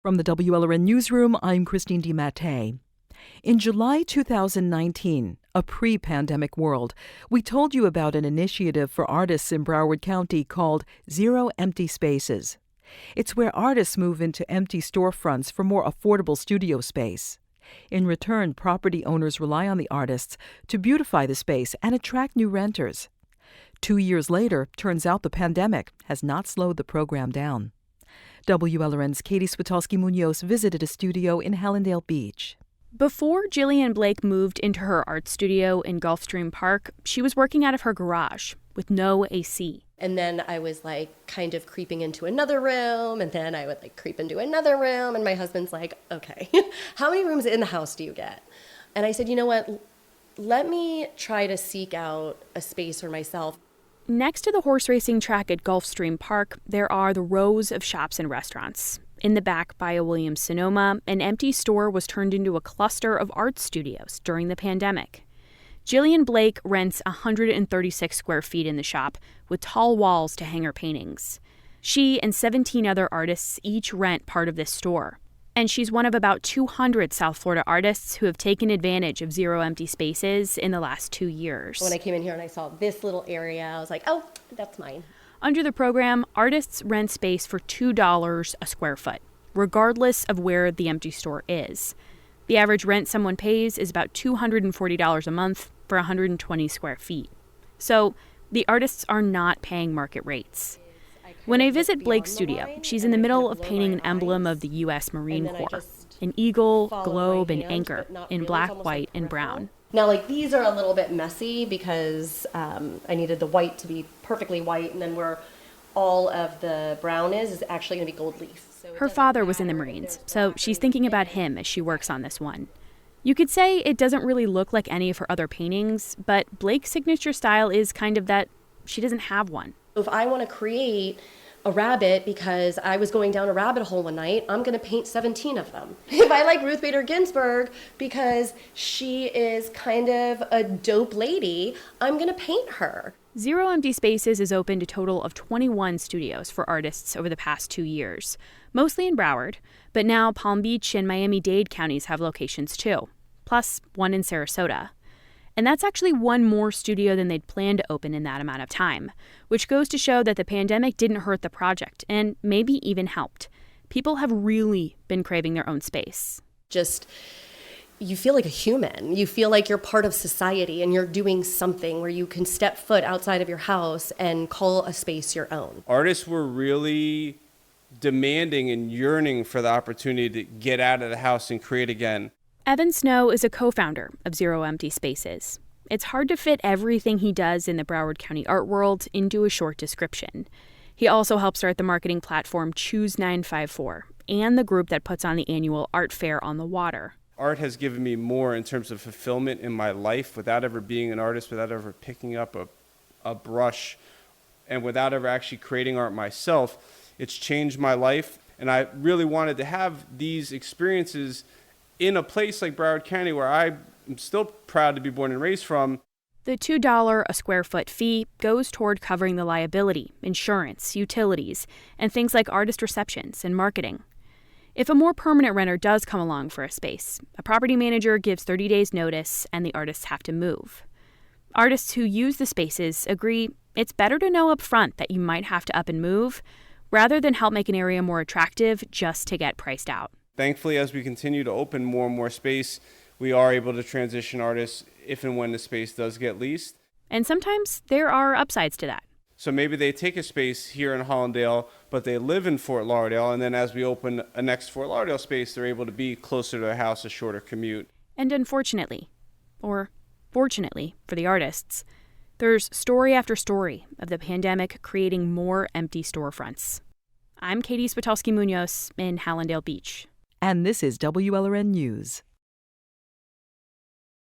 From the WLRN Newsroom, I'm Christine DiMattei. In July 2019, a pre-pandemic world, we told you about an initiative for artists in Broward County called Zero Empty Spaces. It's where artists move into empty storefronts for more affordable studio space. In return, property owners rely on the artists to beautify the space and attract new renters. 2 years later, turns out the pandemic has not slowed the program down. WLRN's Katie Switolski-Munoz visited a studio in Hallandale Beach. Before Jillian Blake moved into her art studio in Gulfstream Park, she was working out of her garage with no AC. And then I was kind of creeping into another room, and then I would creep into another room, and my husband's like, okay, how many rooms in the house do you get? And I said, you know what, let me try to seek out a space for myself. Next to the horse racing track at Gulfstream Park, there are the rows of shops and restaurants. In the back by a Williams-Sonoma, an empty store was turned into a cluster of art studios during the pandemic. Jillian Blake rents 136 square feet in the shop with tall walls to hang her paintings. She and 17 other artists each rent part of this store. And she's one of about 200 South Florida artists who have taken advantage of Zero Empty Spaces in the last 2 years. When I came in here and I saw this little area, I was like, oh, that's mine. Under the program, artists rent space for $2 a square foot, regardless of where the empty store is. The average rent someone pays is about $240 a month for 120 square feet. So the artists are not paying market rates. When I visit Blake's studio, she's in the middle of painting an emblem of the U.S. Marine Corps, an eagle, globe, and anchor in black, white, and brown. Now, these are a little bit messy because I needed the white to be perfectly white, and then where all of the brown is actually going to be gold leaf. So her father was in the Marines, so she's thinking about him as she works on this one. You could say it doesn't really look like any of her other paintings, but Blake's signature style is kind of that she doesn't have one. If I want to create a rabbit because I was going down a rabbit hole one night, I'm going to paint 17 of them. If I like Ruth Bader Ginsburg because she is kind of a dope lady, I'm going to paint her. Zero Empty Spaces is opened a total of 21 studios for artists over the past 2 years, mostly in Broward, but now Palm Beach and Miami-Dade counties have locations too, plus one in Sarasota. And that's actually one more studio than they'd planned to open in that amount of time, which goes to show that the pandemic didn't hurt the project and maybe even helped. People have really been craving their own space. You feel like a human. You feel like you're part of society and you're doing something where you can step foot outside of your house and call a space your own. Artists were really demanding and yearning for the opportunity to get out of the house and create again. Evan Snow is a co-founder of Zero Empty Spaces. It's hard to fit everything he does in the Broward County art world into a short description. He also helped start the marketing platform Choose 954 and the group that puts on the annual art fair on the water. Art has given me more in terms of fulfillment in my life without ever being an artist, without ever picking up a brush, and without ever actually creating art myself. It's changed my life, and I really wanted to have these experiences in a place like Broward County where I'm still proud to be born and raised from. The $2 a square foot fee goes toward covering the liability, insurance, utilities, and things like artist receptions and marketing. If a more permanent renter does come along for a space, a property manager gives 30 days notice and the artists have to move. Artists who use the spaces agree it's better to know up front that you might have to up and move rather than help make an area more attractive just to get priced out. Thankfully, as we continue to open more and more space, we are able to transition artists if and when the space does get leased. And sometimes there are upsides to that. So maybe they take a space here in Hallandale, but they live in Fort Lauderdale, and then as we open a next Fort Lauderdale space, they're able to be closer to their house, a shorter commute. And unfortunately, or fortunately for the artists, there's story after story of the pandemic creating more empty storefronts. I'm Katie Switolski-Munoz in Hallandale Beach. And this is WLRN News.